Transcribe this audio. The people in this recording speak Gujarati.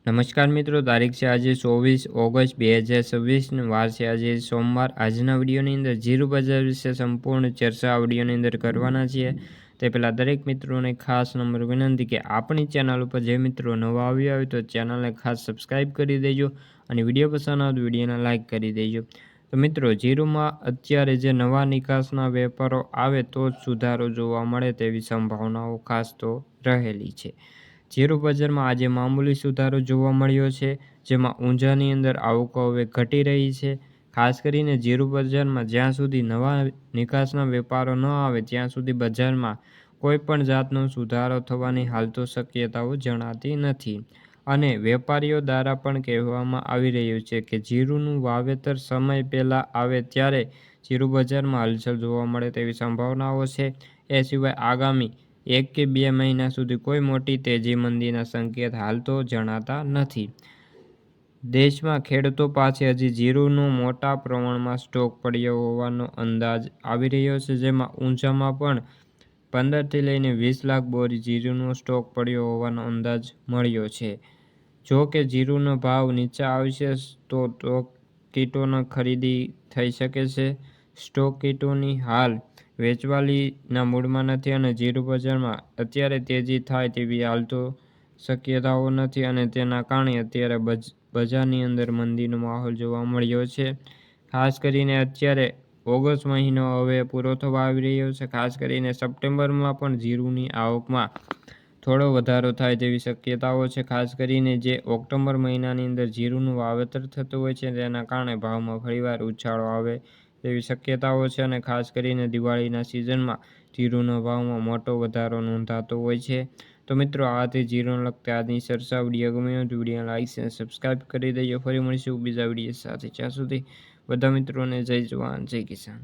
નમસ્કાર મિત્રો, તારીખ છે આજે 24 ઓગસ્ટ 2026 વાર છે આજે સોમવાર। આજના વિડીયોની અંદર જીરું બજાર વિશે સંપૂર્ણ ચર્ચા આ વિડીયોની અંદર કરવાના છીએ। તે પહેલાં દરેક મિત્રોને ખાસ નંબર વિનંતી કે આપણી ચેનલ ઉપર જે મિત્રો નવા આવ્યા હોય તો ચેનલને ખાસ સબસ્ક્રાઈબ કરી દેજો અને વિડીયો પસંદ આવે તો વિડીયોને લાઇક કરી દેજો। તો મિત્રો, જીરુમાં અત્યારે જે નવા નિકાસના વેપારો આવે તો જ સુધારો જોવા મળે તેવી સંભાવનાઓ ખાસ તો રહેલી છે। જીરું બજારમાં આજે મામૂલી સુધારો જોવા મળ્યો છે, જેમાં ઊંઝાની અંદર આવકો હવે ઘટી રહી છે। ખાસ કરીને જીરું બજારમાં જ્યાં સુધી નવા નિકાસના વેપારો ન આવે ત્યાં સુધી બજારમાં કોઈ પણ જાતનો સુધારો થવાની હાલ તો શક્યતાઓ જણાતી નથી અને વેપારીઓ દ્વારા પણ કહેવામાં આવી રહ્યું છે કે જીરુંનું વાવેતર સમય પહેલાં આવે ત્યારે જીરું બજારમાં હલચલ જોવા મળે તેવી સંભાવનાઓ છે। એ સિવાય આગામી 1 કે 2 મહિના સુધી કોઈ મોટી તેજી મંદીના સંકેત હાલ તો જણાતા નથી। દેશમાં ખેડૂતો પાસે હજી જીરુંનો મોટા પ્રમાણમાં સ્ટોક પડ્યો હોવાનો અંદાજ આવી રહ્યો છે, જેમાં ઊંઝામાં પણ 15 થી લઈને 20 લાખ બોરી જીરુંનો સ્ટોક પડ્યો હોવાનો અંદાજ મળ્યો છે। જો કે જીરુંનો ભાવ નીચે આવશે તો કીટોની ખરીદી થઈ શકે છે। સ્ટોક કીટોની હાલ વેચવાલીના મૂડમાં નથી અને જીરું બજારમાં અત્યારે તેજી થાય તેવી હાલ તો શક્યતાઓ નથી અને તેના કારણે અત્યારે બજારની અંદર મંદીનો માહોલ જોવા મળ્યો છે। ખાસ કરીને અત્યારે ઓગસ્ટ મહિનો હવે પૂરો થવા આવી રહ્યો છે। ખાસ કરીને સપ્ટેમ્બરમાં પણ જીરુંની આવકમાં થોડો વધારો થાય તેવી શક્યતાઓ છે। ખાસ કરીને જે ઓક્ટોબર મહિનાની અંદર જીરુંનું વાવેતર થતું હોય છે તેના કારણે ભાવમાં ફરીવાર ઉછાળો આવે તેવી શક્યતાઓ છે અને ખાસ કરીને દિવાળીના સિઝનમાં જીરુંના ભાવમાં મોટો વધારો નોંધાતો હોય છે। તો મિત્રો, આ હતી જીરુંને લગતી આજની ચર્ચા। વિડીયો ગમ્યો હોય તો વિડીયોને લાઈક અને સબસ્ક્રાઈબ કરી દેજો। ફરી મળીશું બીજા વિડીયો સાથે, ત્યાં સુધી બધા મિત્રોને જય જવાન જય કિસાન।